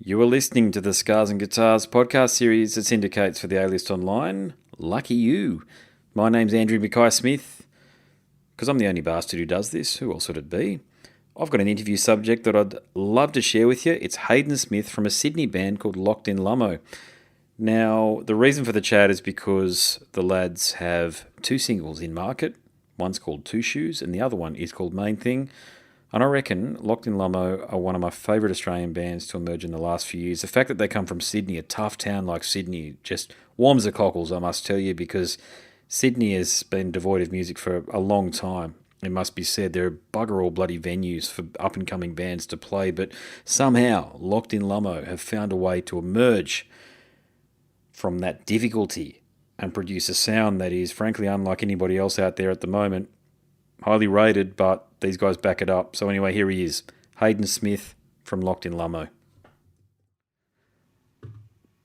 You are listening to the Scars and Guitars podcast series that syndicates for the A-List Online. Lucky you. My name's Andrew Mackay-Smith. Because I'm the only bastard who does this, who else would it be? I've got an interview subject that I'd love to share with you. It's Hayden Smith from a Sydney band called Locked In Lummo. Now, the reason for the chat is because the lads have two singles in market. One's called Two Shoes and the other one is called Main Thing. And I reckon Locked In Lummo are one of my favourite Australian bands to emerge in the last few years. The fact that they come from Sydney, a tough town like Sydney, just warms the cockles, I must tell you, because Sydney has been devoid of music for a long time. It must be said, there are bugger all bloody venues for up-and-coming bands to play, but somehow Locked In Lummo have found a way to emerge from that difficulty and produce a sound that is frankly unlike anybody else out there at the moment. Highly rated, but these guys back it up. So anyway, here he is, Hayden Smith from Locked In Lummo.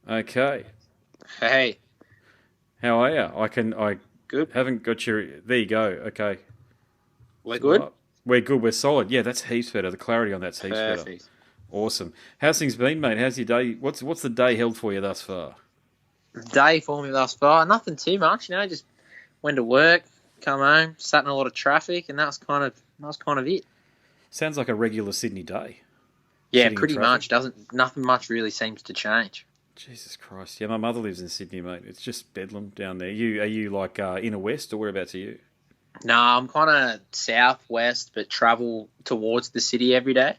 Okay. Hey. How are you? I Good. haven't got your... There you go. Okay. We're good? Right. We're good. We're solid. Yeah, that's heaps better. The clarity on that's heaps better. Perfect. Awesome. How's things been, mate? How's your day? What's the day held for you thus far? Day for me thus far. Nothing too much, just went to work, come home, sat in a lot of traffic, and that was kind of it. Sounds like a regular Sydney day. Yeah, pretty much. Nothing much really seems to change. Jesus Christ. Yeah, my mother lives in Sydney, mate. It's just bedlam down there. Are you like inner west or whereabouts are you? No, I'm kind of southwest, but travel towards the city every day,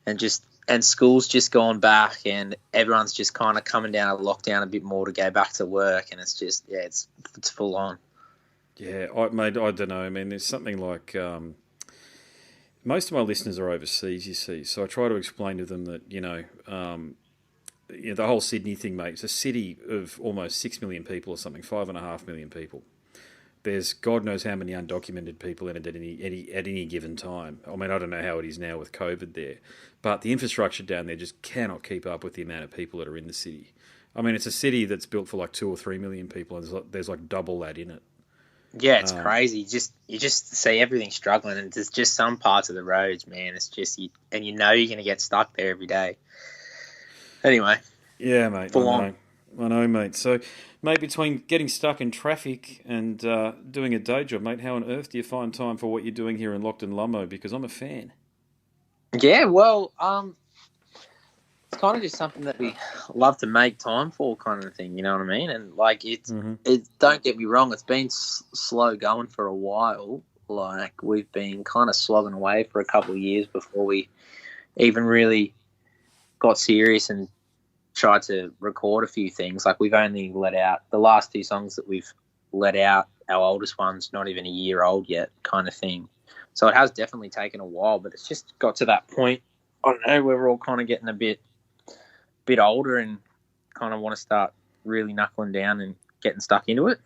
and school's just gone back, and everyone's just kind of coming down a lockdown a bit more to go back to work, and it's just it's full on. Yeah, mate, I don't know. I mean, there's something like most of my listeners are overseas, you see, so I try to explain to them that the whole Sydney thing, mate. It's a city of almost 6 million people or something, 5.5 million people. There's God knows how many undocumented people in it at any given time. I mean, I don't know how it is now with COVID there, but the infrastructure down there just cannot keep up with the amount of people that are in the city. I mean, it's a city that's built for like 2 or 3 million people, and there's like double that in it. Yeah, it's crazy. You just see everything struggling, and there's just some parts of the roads, man. It's just you're going to get stuck there every day. Anyway. Yeah, mate. Full on. I know, mate. So, mate, between getting stuck in traffic and doing a day job, mate, how on earth do you find time for what you're doing here in Locked In Lummo? Because I'm a fan. Yeah, well, it's kind of just something that we love to make time for, kind of thing. You know what I mean? And like, don't get me wrong, it's been slow going for a while. Like, we've been kind of slogging away for a couple of years before we even really got serious and tried to record a few things. Like, we've only let out the last 2 songs that we've let out. Our oldest one's not even a year old yet, kind of thing. So it has definitely taken a while, but it's just got to that point. I don't know, where we're all kind of getting a bit older and kind of want to start really knuckling down and getting stuck into it.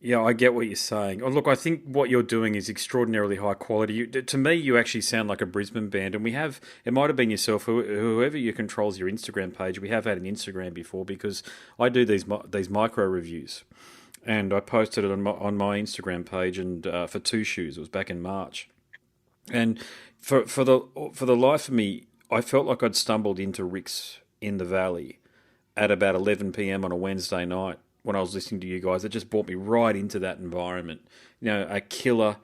Yeah, I get what you're saying. Oh, look, I think what you're doing is extraordinarily high quality. To me, you actually sound like a Brisbane band, and it might have been yourself, whoever you controls your Instagram page. We have had an Instagram before because I do these micro reviews, and I posted it on my Instagram page, and for Two Shoes, it was back in March, and for the life of me, I felt like I'd stumbled into Rick's in the Valley at about 11 p.m. on a Wednesday night. When I was listening to you guys, it just brought me right into that environment. A killer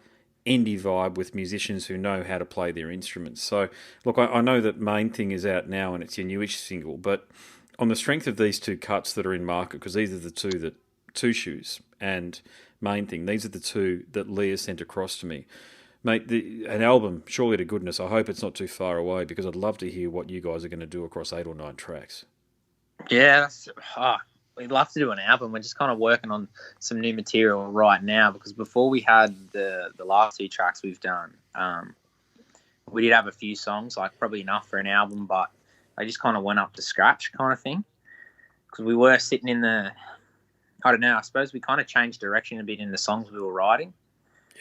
indie vibe with musicians who know how to play their instruments. So, look, I know that Main Thing is out now and it's your newish single, but on the strength of these 2 cuts that are in market, because these are the Two Shoes and Main Thing, these are the 2 that Leah sent across to me. Mate, an album, surely to goodness, I hope it's not too far away, because I'd love to hear what you guys are going to do across 8 or 9 tracks. Yeah, we'd love to do an album. We're just kind of working on some new material right now, because before we had the last 2 tracks we've done, we did have a few songs, like probably enough for an album, but they just kind of went up to scratch kind of thing. Because we were sitting in I don't know, I suppose we kind of changed direction a bit in the songs we were writing.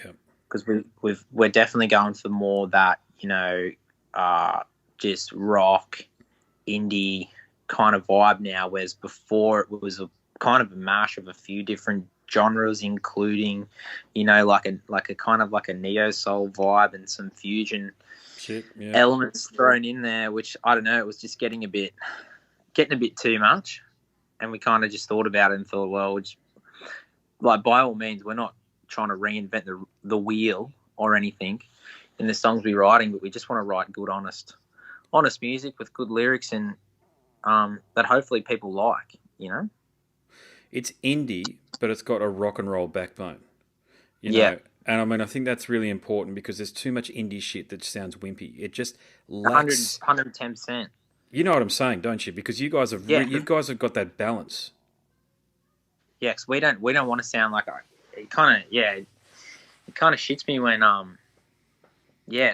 Yeah. Because we're definitely going for more that, just rock, indie kind of vibe now, whereas before it was a kind of a mash of a few different genres, including like a kind of like a neo soul vibe and some fusion Shit, yeah. elements thrown in there, which I don't know, it was just getting a bit too much. And we kind of just thought about it and thought, well, like by all means, we're not trying to reinvent the wheel or anything in the songs we're writing, but we just want to write good, honest music with good lyrics and that hopefully people like, you know? It's indie, but it's got a rock and roll backbone. You Yeah. know, and I mean, I think that's really important because there's too much indie shit that sounds wimpy. It just lacks 110%. You know what I'm saying, don't you? Because you guys have you guys have got that balance. Yeah, because we don't want to sound like it kind of shits me when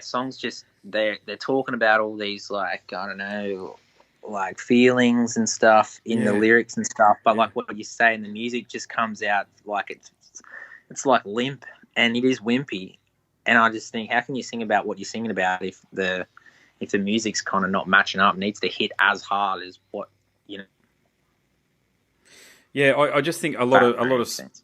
songs just they're talking about all these like I don't know like feelings and stuff in the lyrics and stuff, but like what you say in the music just comes out like it's like limp and it is wimpy, and I just think how can you sing about what you're singing about if the music's kind of not matching up, needs to hit as hard as what you know. Yeah, I just think a lot of sense.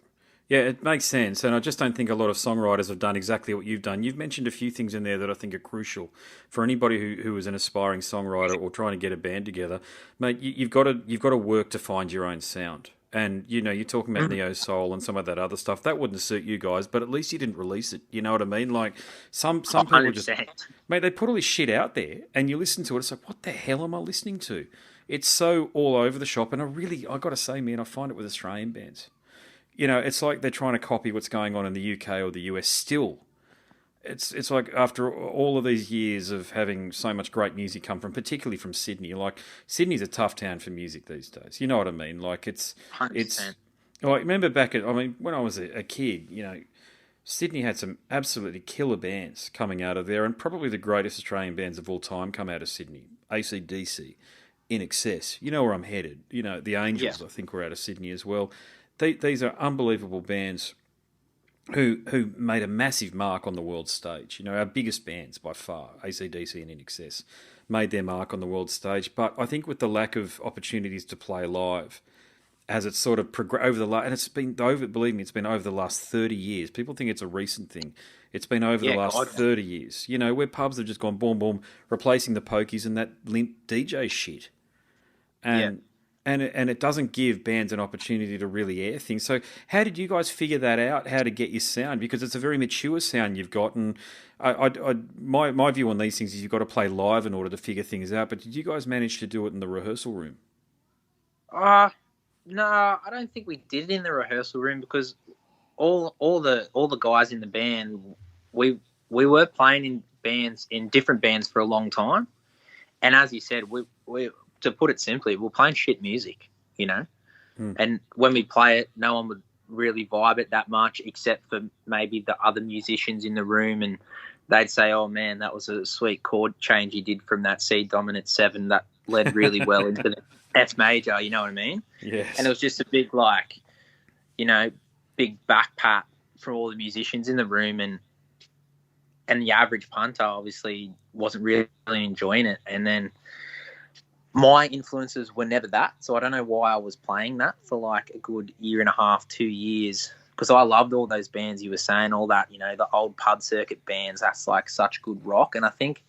Yeah, it makes sense, and I just don't think a lot of songwriters have done exactly what you've done. You've mentioned a few things in there that I think are crucial for anybody who is an aspiring songwriter or trying to get a band together. Mate, you've got to work to find your own sound. And, you know, you're talking about neo soul and some of that other stuff. That wouldn't suit you guys, but at least you didn't release it. You know what I mean? Like, some people just... Mate, they put all this shit out there, and you listen to it, it's like, what the hell am I listening to? It's so all over the shop, and I got to say, man, I find it with Australian bands. You know, it's like they're trying to copy what's going on in the UK or the US still. It's like after all of these years of having so much great music come from, particularly from Sydney. Like Sydney's a tough town for music these days. You know what I mean? Like 100%. Like remember when I was a kid, you know, Sydney had some absolutely killer bands coming out of there, and probably the greatest Australian bands of all time come out of Sydney. AC/DC, In Excess. You know where I'm headed. You know, the Angels, I think, were out of Sydney as well. These are unbelievable bands who made a massive mark on the world stage. You know, our biggest bands by far, AC/DC and In Excess, made their mark on the world stage. But I think with the lack of opportunities to play live, as it's sort of progressed and it's been believe me, it's been over the last 30 years. People think it's a recent thing. It's been over the last 30 years. You know, where pubs have just gone boom, boom, replacing the pokies and that limp DJ shit. And it doesn't give bands an opportunity to really air things. So how did you guys figure that out, how to get your sound? Because it's a very mature sound you've got. And my view on these things is you've got to play live in order to figure things out. But did you guys manage to do it in the rehearsal room? No, I don't think we did it in the rehearsal room because all the guys in the band, we were playing in different bands for a long time. And as you said, we to put it simply, we're playing shit music, you know? And when we play it, no one would really vibe it that much except for maybe the other musicians in the room, and they'd say, oh, man, that was a sweet chord change you did from that C dominant 7 that led really well into the F major, you know what I mean? Yes. And it was just a big, like, you know, big back pat for all the musicians in the room, and the average punter obviously wasn't really enjoying it. And then my influences were never that, so I don't know why I was playing that for like a good year and a half, 2 years, because I loved all those bands you were saying, all that, you know, the old pub circuit bands. That's like such good rock, and I think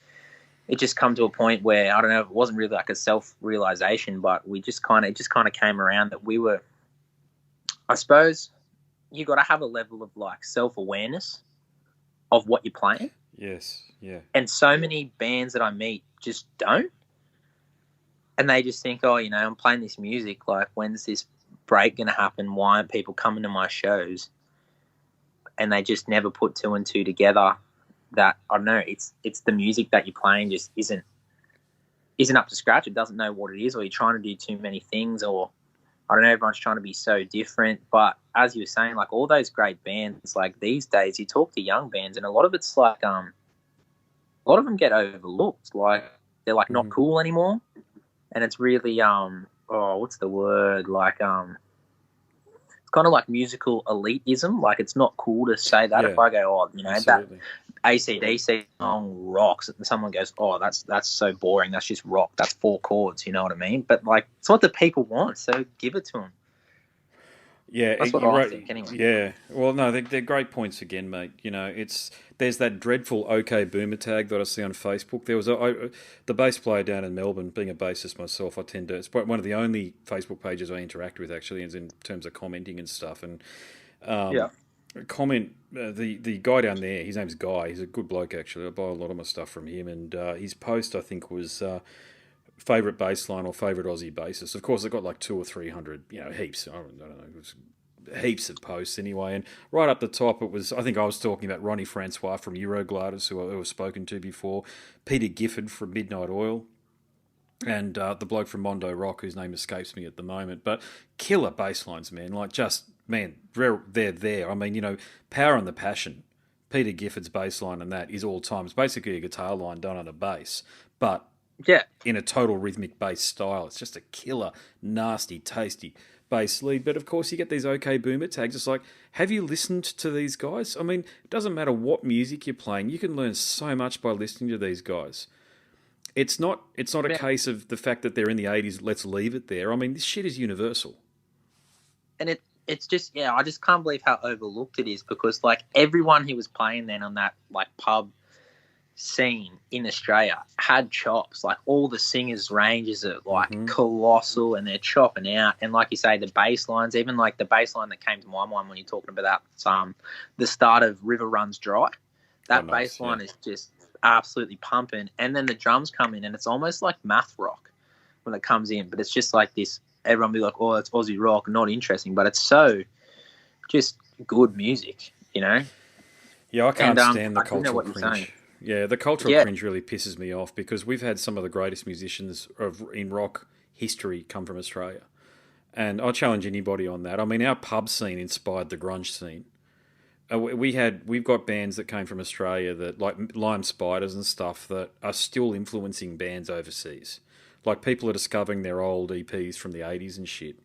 it just come to a point where I don't know, it wasn't really like a self-realization, but it just kind of came around that we were. I suppose you got to have a level of like self-awareness of what you're playing. Yes, yeah. And so many bands that I meet just don't. And they just think, oh, you know, I'm playing this music. Like, when's this break going to happen? Why aren't people coming to my shows? And they just never put two and two together. That I don't know. It's the music that you're playing just isn't up to scratch. It doesn't know what it is, or you're trying to do too many things, or I don't know. Everyone's trying to be so different. But as you were saying, like all those great bands, like these days, you talk to young bands, and a lot of it's like a lot of them get overlooked. Like they're like not cool anymore. And it's really, what's the word? Like, it's kind of like musical elitism. Like, it's not cool to say that. If I go, oh, you know, absolutely, that AC/DC song rocks, and someone goes, oh, that's so boring. That's just rock. That's 4 chords. You know what I mean? But like, it's what the people want. So give it to them. Yeah, That's what you're I right. think, anyway. Yeah. Well, no, they're great points again, mate. There's that dreadful OK Boomer tag that I see on Facebook. There was the bass player down in Melbourne. Being a bassist myself, I tend to. It's one of the only Facebook pages I interact with actually, is in terms of commenting and stuff. And Yeah. comment the guy down there. His name's Guy. He's a good bloke actually. I buy a lot of my stuff from him. And his post I think was. Favorite baseline or favorite Aussie bassist. Of course, it got like 200 or 300, heaps. I don't know, it was heaps of posts anyway. And right up the top, it was. I think I was talking about Ronnie Francois from Eurogladys, who I've spoken to before. Peter Gifford from Midnight Oil, and the bloke from Mondo Rock, whose name escapes me at the moment. But killer basslines, man. Like just man, they're there. I mean, Power and the Passion. Peter Gifford's bassline and that is all time. It's basically a guitar line done on a bass, but Yeah. in a total rhythmic bass style. It's just a killer, nasty, tasty bass lead. But of course, you get these OK Boomer tags. It's like, have you listened to these guys? I mean, it doesn't matter what music you're playing. You can learn so much by listening to these guys. It's not a case of the fact that they're in the 80s, let's leave it there. I mean, this shit is universal. And it's just, I just can't believe how overlooked it is, because like everyone who was playing then on that like pub scene in Australia had chops. Like all the singers' ranges are like colossal, and they're chopping out. And like you say, the bass lines, even like the bass line that came to my mind when you're talking about the start of River Runs Dry, that bass line is just absolutely pumping. And then the drums come in, and it's almost like math rock when it comes in, but it's just like this. Everyone be like, "Oh, it's Aussie rock," not interesting, but it's so just good music, Yeah, I can't stand the cultural cringe. Yeah, the cultural cringe really pisses me off, because we've had some of the greatest musicians in rock history come from Australia. And I'll challenge anybody on that. I mean, our pub scene inspired the grunge scene. We've got bands that came from Australia, that like Lime Spiders and stuff, that are still influencing bands overseas. Like people are discovering their old EPs from the 80s and shit.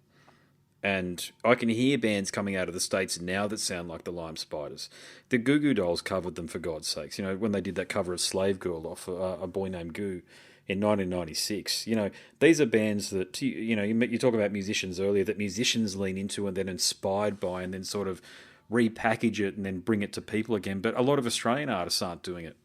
And I can hear bands coming out of the States now that sound like the Lime Spiders. The Goo Goo Dolls covered them, for God's sakes. When they did that cover of Slave Girl off A Boy Named Goo in 1996. These are bands that, you talk about musicians earlier, that musicians lean into and then inspired by, and then sort of repackage it and then bring it to people again. But a lot of Australian artists aren't doing it.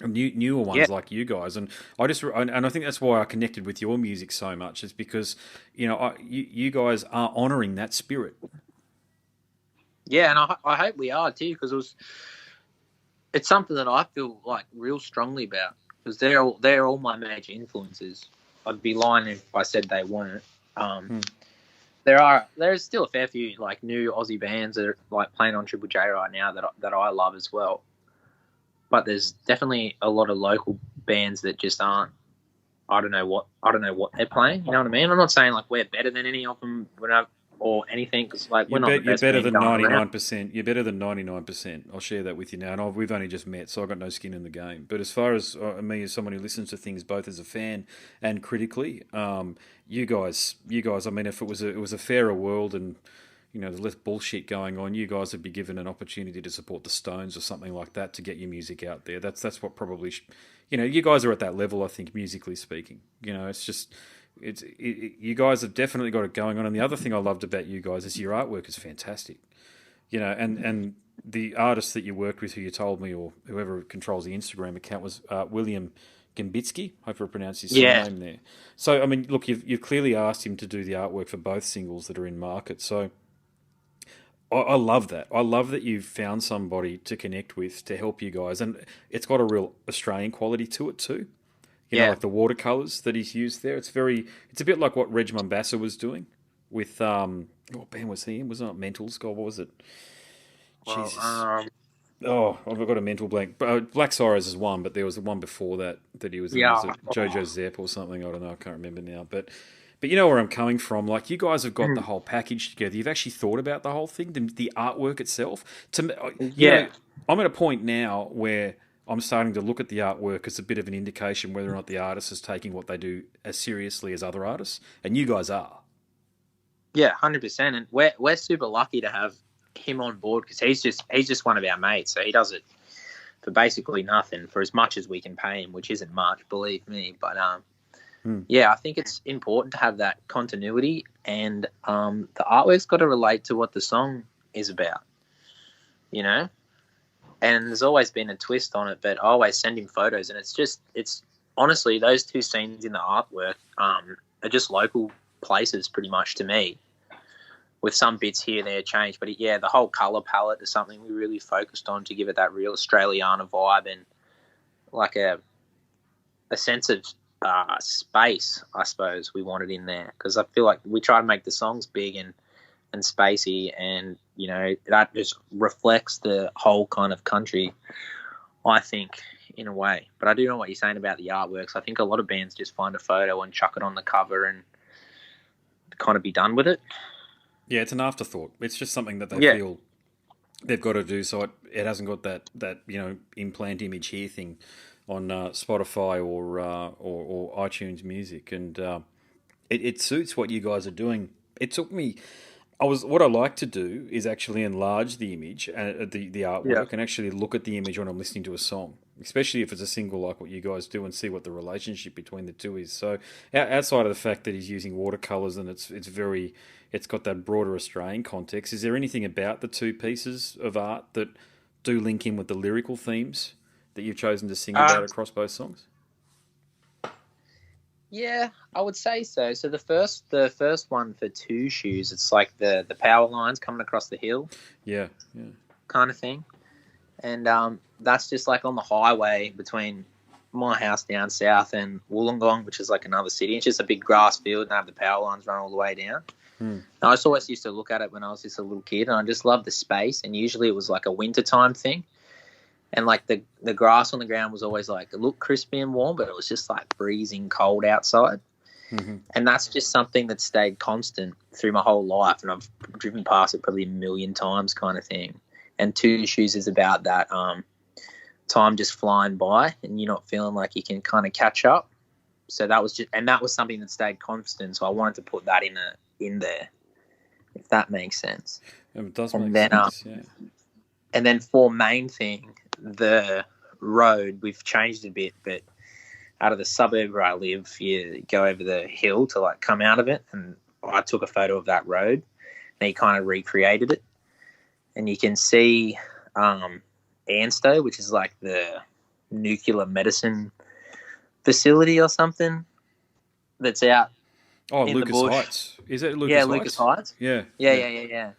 Newer ones like you guys, and I think that's why I connected with your music so much, is because you guys are honouring that spirit. Yeah, and I hope we are too, because it's something that I feel like real strongly about, because they're all my major influences. I'd be lying if I said they weren't. There's still a fair few like new Aussie bands that are like playing on Triple J right now that I love as well. But there's definitely a lot of local bands that just aren't. I don't know what they're playing. You know what I mean? I'm not saying like we're better than any of them, or anything, because like we're not the best. You're better than 99%. You're better than 99%. I'll share that with you now. And we've only just met, so I've got no skin in the game. But as far as me, as someone who listens to things both as a fan and critically, you guys. I mean, if it was a fairer world and there's less bullshit going on, you guys would be given an opportunity to support the Stones or something like that to get your music out there. That's what probably, you guys are at that level, I think, musically speaking. It's just, you guys have definitely got it going on. And the other thing I loved about you guys is your artwork is fantastic. And the artist that you worked with, who you told me, or whoever controls the Instagram account, was William Gambitsky. Hope I pronounced his surname there. So, I mean, look, you've clearly asked him to do the artwork for both singles that are in market. So, I love that. I love that you've found somebody to connect with to help you guys, and it's got a real Australian quality to it too. Like the watercolors that he's used there. It's a bit like what Reg Mombassa was doing with what band was he in? Was it not Mentals? God, what was it? Jesus. I've got a mental blank. Black Sorrows is one, but there was the one before that he was in. Was it Jojo Zepp or something? I don't know. I can't remember now, but you know where I'm coming from. Like, you guys have got the whole package together. You've actually thought about the whole thing, the artwork itself. I'm at a point now where I'm starting to look at the artwork as a bit of an indication whether or not the artist is taking what they do as seriously as other artists, and you guys are. Yeah, 100%. And we're super lucky to have him on board, because he's just one of our mates, so he does it for basically nothing, for as much as we can pay him, which isn't much, believe me. But Yeah, I think it's important to have that continuity, and the artwork's got to relate to what the song is about, you know. And there's always been a twist on it, but I always send him photos, and it's honestly those two scenes in the artwork are just local places pretty much to me, with some bits here and there changed. But yeah, the whole color palette is something we really focused on to give it that real Australiana vibe and like a sense of space, I suppose we wanted in there, because I feel like we try to make the songs big and spacey, and you know that just reflects the whole kind of country, I think, in a way. But I do know what you're saying about the artworks. I think a lot of bands just find a photo and chuck it on the cover and kind of be done with it. Yeah, it's an afterthought. It's just something that they feel they've got to do, so it hasn't got that implant image here thing on Spotify or iTunes Music, and it suits what you guys are doing. It took me. What I like to do is actually enlarge the image, the artwork, and actually look at the image when I'm listening to a song, especially if it's a single like what you guys do, and see what the relationship between the two is. So outside of the fact that he's using watercolors and it's got that broader Australian context, is there anything about the two pieces of art that do link in with the lyrical themes that you've chosen to sing about across both songs? Yeah, I would say so. So the first one for Two Shoes, it's like the power lines coming across the hill. Yeah. Kind of thing. And that's just like on the highway between my house down south and Wollongong, which is like another city. It's just a big grass field and have the power lines run all the way down. I just always used to look at it when I was just a little kid, and I just loved the space. And usually it was like a wintertime thing. And like the grass on the ground was always like, it looked crispy and warm, but it was just like freezing cold outside. And that's just something that stayed constant through my whole life. And I've driven past it probably a million times, kind of thing. And Two Shoes is about that time just flying by and you're not feeling like you can kind of catch up. So that was something that stayed constant. So I wanted to put that in there, if that makes sense. It does make sense, yeah. And then for main thing, the road, we've changed a bit, but out of the suburb where I live, you go over the hill to like come out of it, and I took a photo of that road and he kind of recreated it. And you can see Ansto, which is like the nuclear medicine facility or something that's out in Lucas the bush. Heights. Is it Lucas Heights? Yeah, Lucas Heights. Yeah.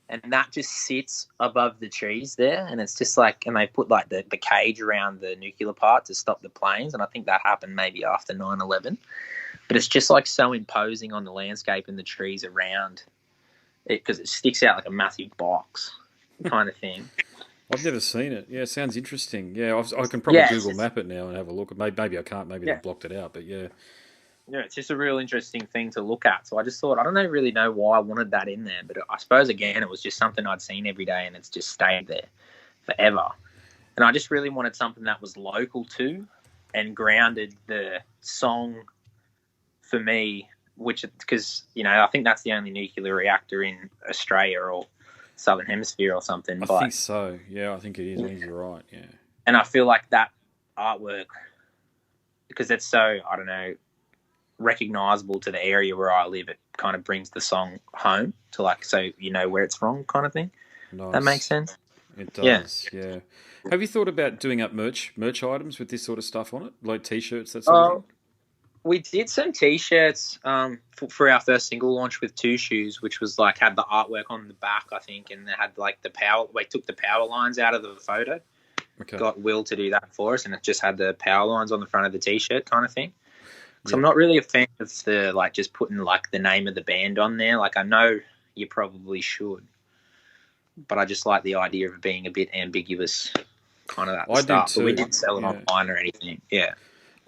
And that just sits above the trees there, and it's just like, and they put like the cage around the nuclear part to stop the planes, and I think that happened maybe after 9/11. But it's just like so imposing on the landscape and the trees around it, because it sticks out like a massive box kind of thing. I've never seen it. Yeah, it sounds interesting. Yeah, I can probably Google map it now and have a look. Maybe I can't. Maybe they've blocked it out, but yeah. Yeah, it's just a real interesting thing to look at. So I just thought, I don't really know why I wanted that in there, but I suppose, again, it was just something I'd seen every day and it's just stayed there forever. And I just really wanted something that was local too and grounded the song for me, because, I think that's the only nuclear reactor in Australia or Southern Hemisphere or something. I think so. Yeah, I think it is. I think you're right, yeah. And I feel like that artwork, because it's so, I don't know, recognizable to the area where I live, it kind of brings the song home to so you know where it's from, kind of thing. Nice. That makes sense. It does, yeah. Have you thought about doing up merch items with this sort of stuff on it, like t-shirts, that sort of thing? We did some t-shirts for our first single launch with Two Shoes, which was like had the artwork on the back, I think, and they had like we took the power lines out of the photo. Okay. Got Will to do that for us, and it just had the power lines on the front of the t-shirt, kind of thing. So I'm not really a fan of the just putting the name of the band on there. I know you probably should, but I just like the idea of it being a bit ambiguous, kind of at the start. But we didn't sell it online or anything. Yeah.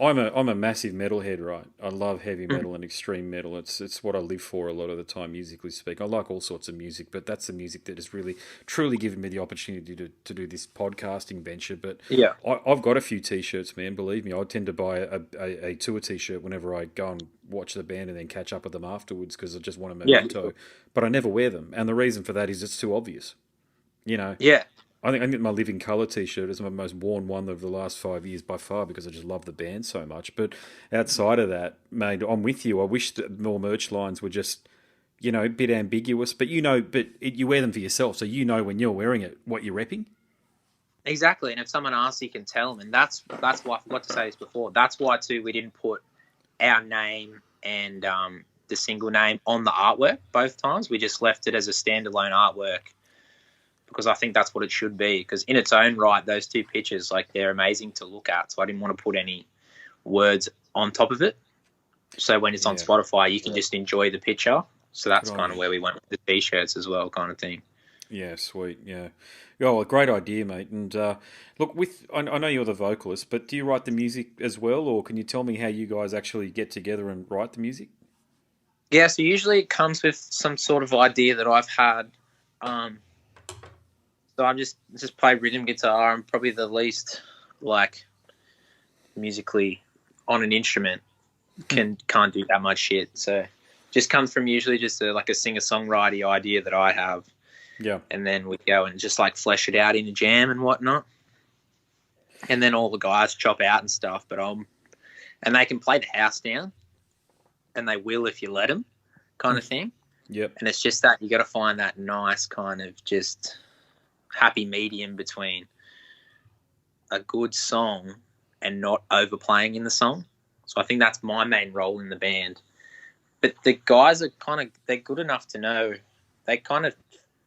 I'm a massive metalhead, right? I love heavy metal and extreme metal. It's what I live for a lot of the time, musically speaking. I like all sorts of music, but that's the music that has really, truly given me the opportunity to do this podcasting venture. But yeah, I've got a few T-shirts, man. Believe me, I tend to buy a tour T-shirt whenever I go and watch the band and then catch up with them afterwards because I just want a memento. Yeah. But I never wear them, and the reason for that is it's too obvious. Yeah. I think my Living Colour T-shirt is my most worn one of the last 5 years by far because I just love the band so much. But outside of that, mate, I'm with you. I wish that more merch lines were just, a bit ambiguous. But you wear them for yourself, so you know when you're wearing it what you're repping. Exactly, and if someone asks, you can tell them, and that's why I forgot to say this before. That's why too we didn't put our name and the single name on the artwork both times. We just left it as a standalone artwork because I think that's what it should be. Because in its own right, those two pictures, like, they're amazing to look at. So I didn't want to put any words on top of it. So when it's on Spotify, you can just enjoy the picture. So that's kind of where we went with the T-shirts as well, kind of thing. Yeah, sweet. Yeah, well, great idea, mate. And look, I know you're the vocalist, but do you write the music as well, or can you tell me how you guys actually get together and write the music? Yeah, so usually it comes with some sort of idea that I've had. So I just play rhythm guitar. I'm probably the least musically on an instrument. Can't do that much shit. So just comes from usually just a singer-songwriter idea that I have. Yeah. And then we go and just flesh it out in a jam and whatnot. And then all the guys chop out and stuff. And they can play the house down, and they will if you let them, kind of thing. Yep. And it's just that you got to find that nice kind of just happy medium between a good song and not overplaying in the song. So I think that's my main role in the band. But the guys are they're good enough to know,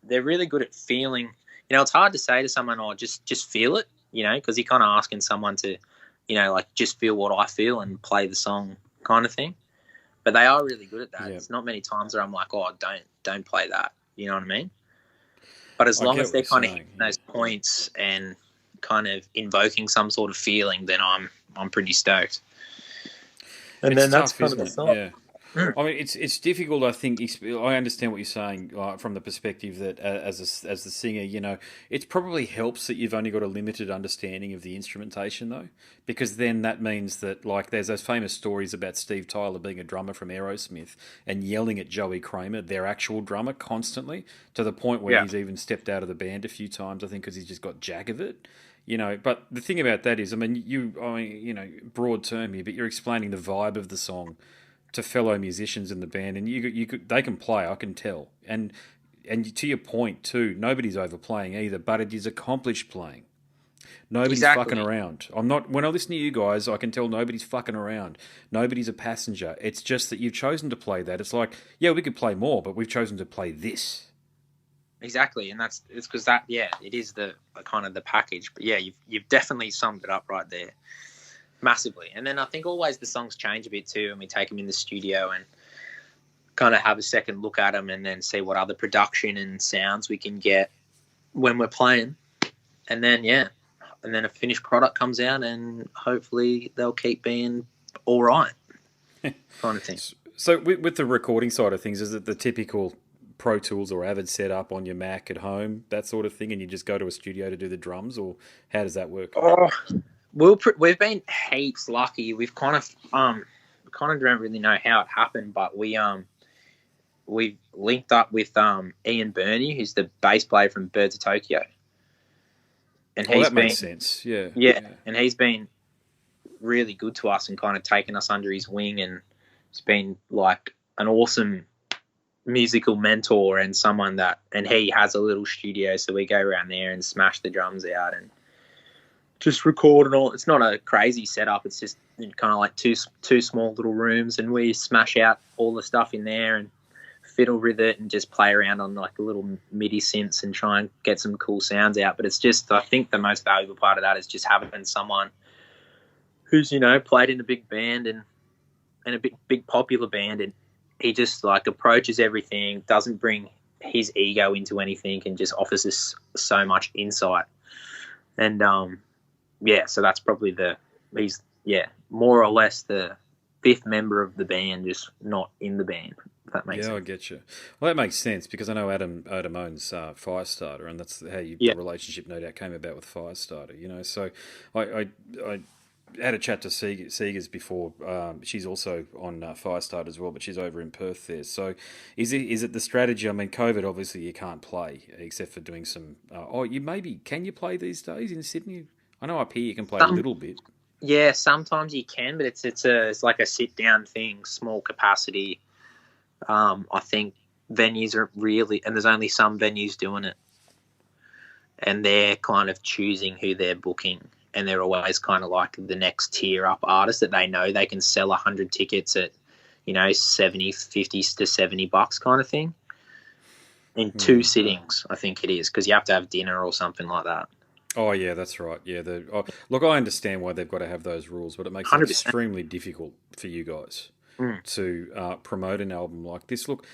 they're really good at feeling. It's hard to say to someone, oh, just feel it, because you're kind of asking someone to, just feel what I feel and play the song kind of thing. But they are really good at that. Yeah. It's not many times where I'm like, oh, don't play that. You know what I mean? But as long as they're kind of hitting those points and kind of invoking some sort of feeling, then I'm pretty stoked. And it's then tough, that's kind of the song. Yeah. I mean, it's difficult. I think I understand what you're saying from the perspective that as the singer, it probably helps that you've only got a limited understanding of the instrumentation, though, because then that means that there's those famous stories about Steve Tyler being a drummer from Aerosmith and yelling at Joey Kramer, their actual drummer, constantly to the point where he's even stepped out of the band a few times. I think because he's just got jag of it. But the thing about that is, broad term here, but you're explaining the vibe of the song to fellow musicians in the band, and they can play, I can tell. And to your point too, nobody's overplaying either, but it is accomplished playing. Nobody's fucking around. When I listen to you guys, I can tell nobody's fucking around. Nobody's a passenger. It's just that you've chosen to play that. It's like, yeah, we could play more, but we've chosen to play this. Exactly, and it's because that, it is the kind of the package. But yeah, you've definitely summed it up right there. Massively. And then I think always the songs change a bit too, and we take them in the studio and kind of have a second look at them and then see what other production and sounds we can get when we're playing. And then, and then a finished product comes out and hopefully they'll keep being all right kind of thing. So with the recording side of things, is it the typical Pro Tools or Avid setup on your Mac at home, that sort of thing, and you just go to a studio to do the drums, or how does that work? We've been heaps lucky. We've kind of don't really know how it happened, but we linked up with Ian Burney, who's the bass player from Birds of Tokyo, and that makes sense. Yeah, and he's been really good to us and kind of taken us under his wing, and he's been like an awesome musical mentor and someone and he has a little studio, so we go around there and smash the drums out and just record and all. It's not a crazy setup. It's just kind of like two small little rooms, and we smash out all the stuff in there and fiddle with it and just play around on like a little MIDI synths and try and get some cool sounds out. But it's just, I think the most valuable part of that is just having someone who's, played in a big band and a big popular band, and he just approaches everything, doesn't bring his ego into anything, and just offers us so much insight. And so that's probably he's more or less the fifth member of the band, just not in the band. If that makes sense. I get you. Well, that makes sense because I know Adam owns Firestarter, and that's how the relationship no doubt came about with Firestarter. So I had a chat to Seegers before. She's also on Firestart as well, but she's over in Perth there. So, is it the strategy? I mean, COVID obviously you can't play except for doing some. Can you play these days in Sydney? I know up here you can play a little bit. Yeah, sometimes you can, but it's like a sit down thing, small capacity. I think venues are really, and there's only some venues doing it, and they're kind of choosing who they're booking, and they're always kind of like the next tier up artist that they know they can sell 100 tickets at, 70, 50 to $70 kind of thing in 2 sittings. I think it is, because you have to have dinner or something like that. Oh yeah, that's right. Yeah, look, I understand why they've got to have those rules, but it makes it 100%. extremely difficult for you guys to promote an album like this. Look,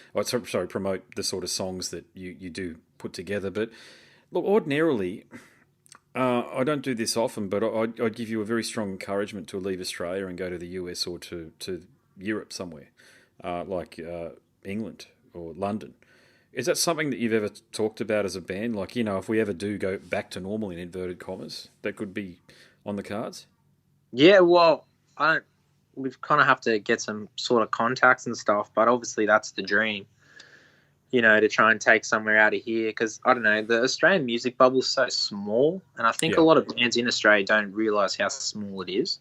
promote the sort of songs that you do put together. But look, ordinarily, I don't do this often, but I'd give you a very strong encouragement to leave Australia and go to the US or to Europe somewhere, like England or London. Is that something that you've ever talked about as a band? Like, if we ever do go back to normal in inverted commas, that could be on the cards? Yeah, well, we'd kind of have to get some sort of contacts and stuff, but obviously that's the dream, to try and take somewhere out of here, because, I don't know, the Australian music bubble is so small, and I think a lot of bands in Australia don't realise how small it is.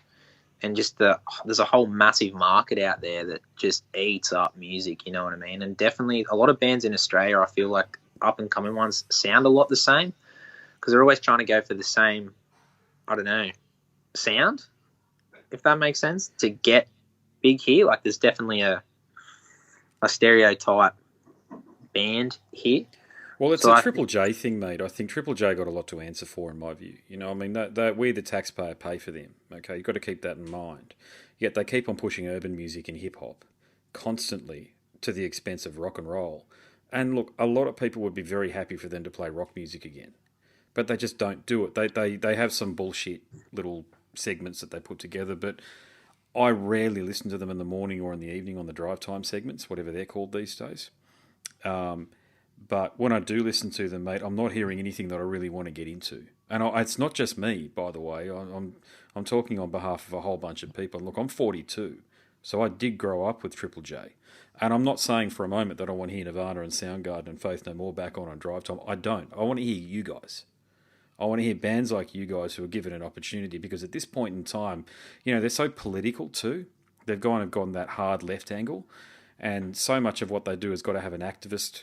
And just there's a whole massive market out there that just eats up music, you know what I mean? And definitely a lot of bands in Australia, I feel like up and coming ones sound a lot the same, because they're always trying to go for the same, I don't know, sound, if that makes sense, to get big here. Like there's definitely a stereotype band here. Well, it's a Triple J thing, mate. I think Triple J got a lot to answer for, in my view. I mean, we, the taxpayer, pay for them. Okay, you've got to keep that in mind. Yet they keep on pushing urban music and hip hop constantly to the expense of rock and roll. And look, a lot of people would be very happy for them to play rock music again, but they just don't do it. They have some bullshit little segments that they put together, but I rarely listen to them in the morning or in the evening on the drive time segments, whatever they're called these days. But when I do listen to them, mate, I'm not hearing anything that I really want to get into. And it's not just me, by the way. I'm talking on behalf of a whole bunch of people. Look, I'm 42, so I did grow up with Triple J. And I'm not saying for a moment that I want to hear Nirvana and Soundgarden and Faith No More back on Drive Time. I don't. I want to hear you guys. I want to hear bands like you guys who are given an opportunity, because at this point in time, they're so political too. They've gone that hard left angle. And so much of what they do has got to have an activist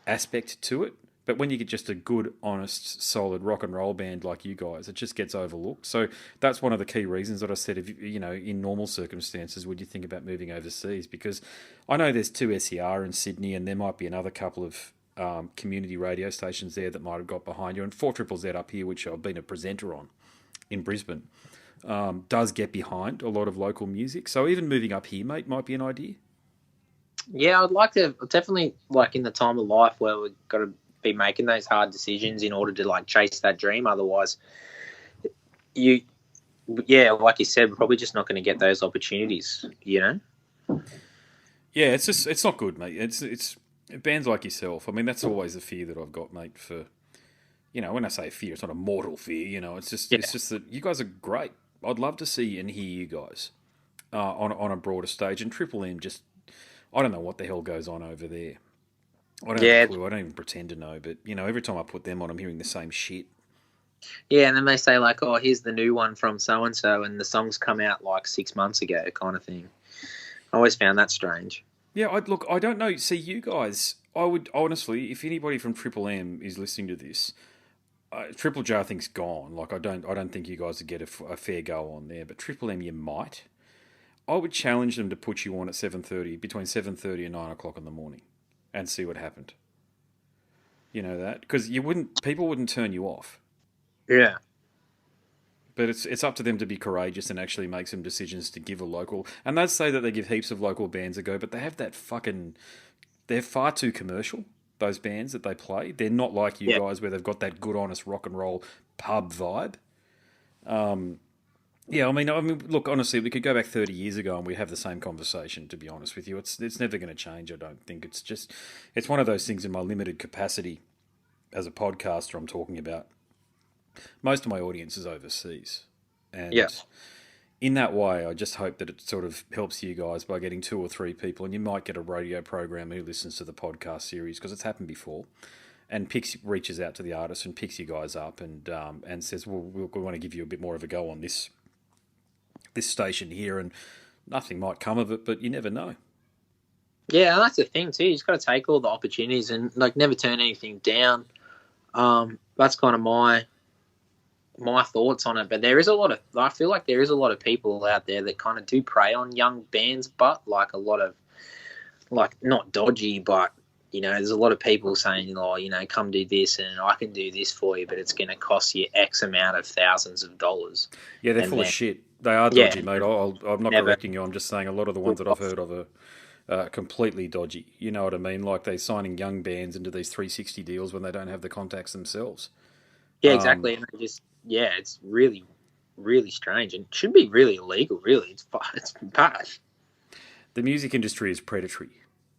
aspect to it. But when you get just a good, honest, solid rock and roll band like you guys, it just gets overlooked. So that's one of the key reasons that I said, in normal circumstances, would you think about moving overseas? Because I know there's 2SER in Sydney, and there might be another couple of community radio stations there that might have got behind you. And 4ZZZ up here, which I've been a presenter on in Brisbane, does get behind a lot of local music. So even moving up here, mate, might be an idea. Yeah, I'd like to, definitely, like in the time of life where we've got to be making those hard decisions in order to like chase that dream. Otherwise, like you said, we're probably just not going to get those opportunities, Yeah, it's not good, mate. It's bands like yourself. I mean, that's always a fear that I've got, mate. For when I say fear, it's not a mortal fear. It's just that you guys are great. I'd love to see and hear you guys on a broader stage. And Triple M just, I don't know what the hell goes on over there. I don't have a clue. I don't even pretend to know. But, every time I put them on, I'm hearing the same shit. Yeah, and then they say, like, oh, here's the new one from so-and-so, and the song's come out, like, 6 months ago kind of thing. I always found that strange. Yeah, I don't know. See, you guys, I would, honestly, if anybody from Triple M is listening to this, Triple J, I think's gone. Like, I don't think you guys would get a fair go on there. But Triple M, you might. I would challenge them to put you on at 7:30, between 7:30 and 9 o'clock in the morning, and see what happened. You know that? Because people wouldn't turn you off. Yeah. But it's up to them to be courageous and actually make some decisions to give a local. And they'd say that they give heaps of local bands a go, but they have that they're far too commercial, those bands that they play. They're not like you guys where they've got that good, honest rock and roll pub vibe. Yeah, I mean, look, honestly, we could go back 30 years ago and we'd have the same conversation, to be honest with you. It's never going to change, I don't think. It's one of those things in my limited capacity as a podcaster I'm talking about. Most of my audience is overseas. And Yeah. in that way, I just hope that it sort of helps you guys by getting 2 or 3 people, and you might get a radio program who listens to the podcast series, because it's happened before, and reaches out to the artist and picks you guys up and says, well, we want to give you a bit more of a go on this station here, and nothing might come of it, but you never know. Yeah, and that's the thing too. You just got to take all the opportunities and like never turn anything down. That's kind of my thoughts on it. But there is I feel like there is a lot of people out there that kind of do prey on young bands, but like a lot of, like, not dodgy, but, you know, there's a lot of people saying, oh, you know, come do this and I can do this for you, but it's going to cost you X amount of thousands of dollars. Yeah, they're full of shit. They are dodgy, mate. I'm not never correcting you. I'm just saying a lot of the ones that I've heard of are completely dodgy. You know what I mean? Like they're signing young bands into these 360 deals when they don't have the contacts themselves. Yeah, exactly. And it's really, really strange and should be really illegal, really. It's bad. The music industry is predatory.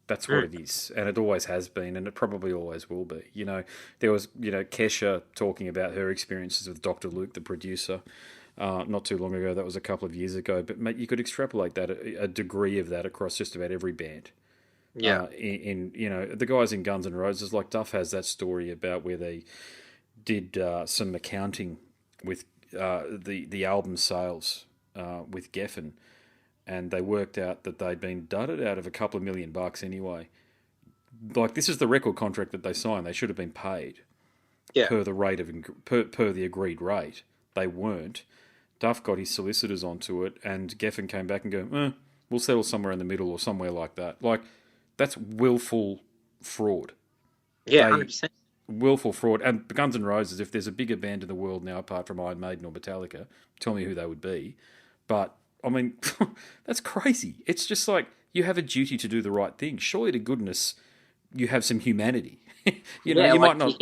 That's what it is, and it always has been, and it probably always will be. You know, there was, you know, Kesha talking about her experiences with Dr. Luke, the producer, not too long ago. That was a couple of years ago, but mate, you could extrapolate that, a degree of that, across just about every band. Yeah. In you know, the guys in Guns N' Roses, like Duff has that story about where they did some accounting with the album sales with Geffen, and they worked out that they'd been dudded out of a couple of $1 million anyway. Like, this is the record contract that they signed. They should have been paid per the rate of per the agreed rate. They weren't. Duff got his solicitors onto it, and Geffen came back and go, we'll settle somewhere in the middle or somewhere like that. Like, that's willful fraud. Yeah, 100%. Willful fraud. And Guns N' Roses, if there's a bigger band in the world now apart from Iron Maiden or Metallica, tell me who they would be. But I mean, that's crazy. It's just like, you have a duty to do the right thing. Surely to goodness, you have some humanity. You might not.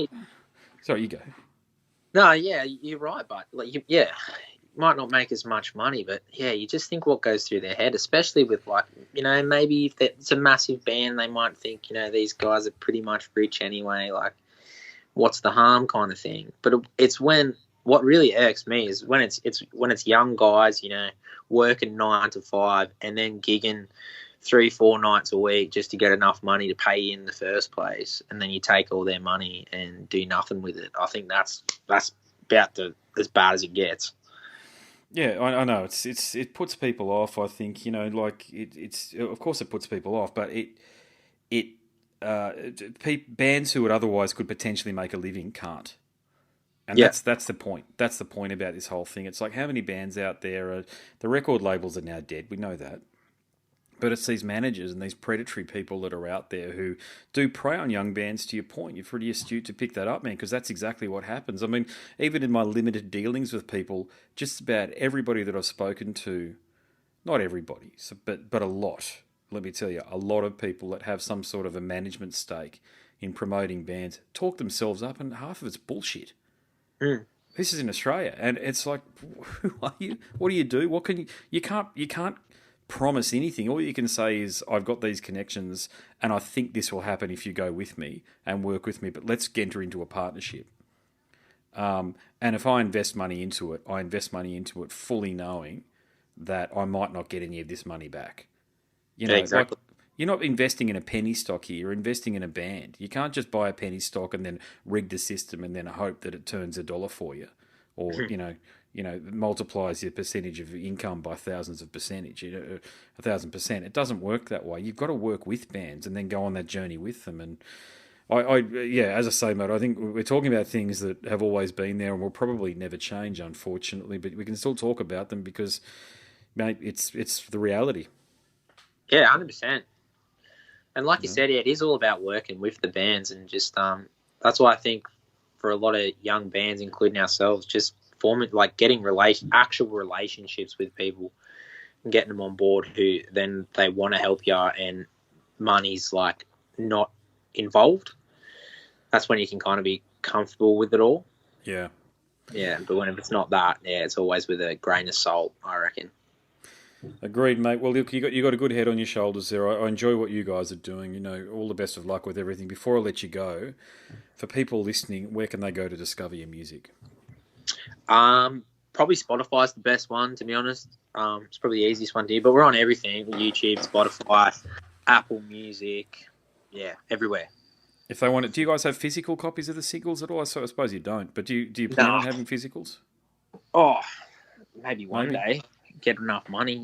Sorry, you go. No, yeah, you're right, but like, you might not make as much money, but yeah, you just think what goes through their head, especially with, like, you know, maybe if it's a massive band, they might think, you know, these guys are pretty much rich anyway. Like, what's the harm, kind of thing. But it's when, what really irks me is when it's young guys, you know, working 9 to 5 and then gigging 3-4 nights a week just to get enough money to pay you in the first place, and then you take all their money and do nothing with it. I think that's about as bad as it gets. Yeah, I know. It puts people off. I think, you know, like it's of course it puts people off, but bands who would otherwise could potentially make a living can't. And that's the point. That's the point about this whole thing. It's like, how many bands out there the record labels are now dead. We know that. But it's these managers and these predatory people that are out there who do prey on young bands, to your point. You're pretty astute to pick that up, man, because that's exactly what happens. I mean, even in my limited dealings with people, just about everybody that I've spoken to, not everybody, but a lot, let me tell you, a lot of people that have some sort of a management stake in promoting bands talk themselves up, and half of it's bullshit. This is in Australia, and it's like, who are you? What do you do? What can you can't promise anything. All you can say is, I've got these connections, and I think this will happen if you go with me and work with me. But let's enter into a partnership. And if I invest money into it, I invest money into it fully knowing that I might not get any of this money back. You know, exactly. Like, you're not investing in a penny stock here. You're investing in a band. You can't just buy a penny stock and then rig the system and then hope that it turns $1 for you, or you know, multiplies your percentage of income by thousands of percentage, 1,000%. It doesn't work that way. You've got to work with bands and then go on that journey with them. And as I say, mate, I think we're talking about things that have always been there and will probably never change, unfortunately. But we can still talk about them because, mate, it's the reality. Yeah, 100%. And like you said, it is all about working with the bands, and just that's why I think for a lot of young bands, including ourselves, just forming, like, getting actual relationships with people and getting them on board who then they want to help you and money's like not involved. That's when you can kind of be comfortable with it all. Yeah. Yeah, but when it's not that, it's always with a grain of salt, I reckon. Agreed, mate. Well, look, you got a good head on your shoulders there. I enjoy what you guys are doing. You know, all the best of luck with everything. Before I let you go, for people listening, where can they go to discover your music? Probably Spotify's the best one, to be honest. It's probably the easiest one to hear, but we're on everything: YouTube, Spotify, Apple Music, yeah, everywhere. If they want it, do you guys have physical copies of the singles at all? I suppose you don't, but do you plan Nah. on having physicals? Oh, maybe one day. Get enough money,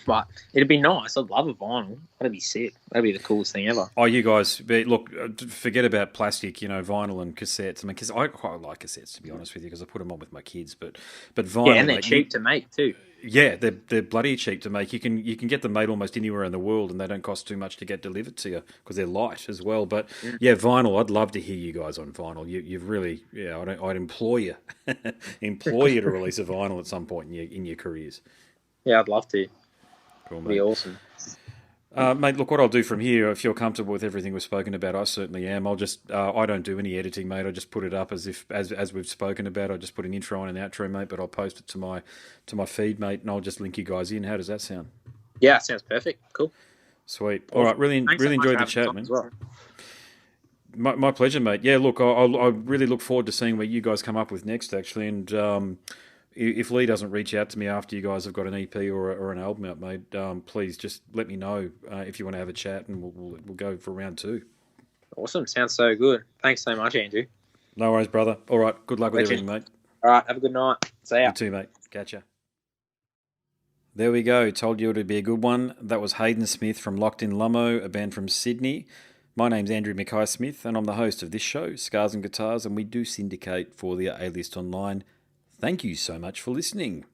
but it'd be nice. I'd love a vinyl. That'd be sick. That'd be the coolest thing ever. Oh, you guys, look, forget about plastic, vinyl and cassettes. I mean, because I quite like cassettes, to be honest with you, because I put them on with my kids. But vinyl, yeah, and they're cheap to make too. Yeah, they're bloody cheap to make. You can get them made almost anywhere in the world, and they don't cost too much to get delivered to you because they're light as well. But yeah, vinyl. I'd love to hear you guys on vinyl. You've really, I'd implore you, to release a vinyl at some point in your careers. Yeah, I'd love to. Cool, mate. It'd be awesome. Mate, look, what I'll do from here, if you're comfortable with everything we've spoken about, I certainly am. I'll just, I don't do any editing, mate. I just put it up as we've spoken about. I just put an intro and an outro, mate. But I'll post it to my feed, mate, and I'll just link you guys in. How does that sound? Yeah, sounds perfect. Cool. Sweet. Awesome. All right, really enjoyed the chat, man. Well. My pleasure, mate. Yeah, look, I really look forward to seeing what you guys come up with next, actually, and. If Lee doesn't reach out to me after you guys have got an EP or an album out, mate, please just let me know if you want to have a chat, and we'll go for round 2. Awesome. Sounds so good. Thanks so much, Andrew. No worries, brother. All right. Good luck with everything, mate. All right. Have a good night. See ya. You too, mate. Catch ya. There we go. Told you it would be a good one. That was Hayden Smith from Locked In Lummo, a band from Sydney. My name's Andrew Mackay-Smith, and I'm the host of this show, Scars and Guitars, and we do syndicate for the A-List Online. Thank you so much for listening.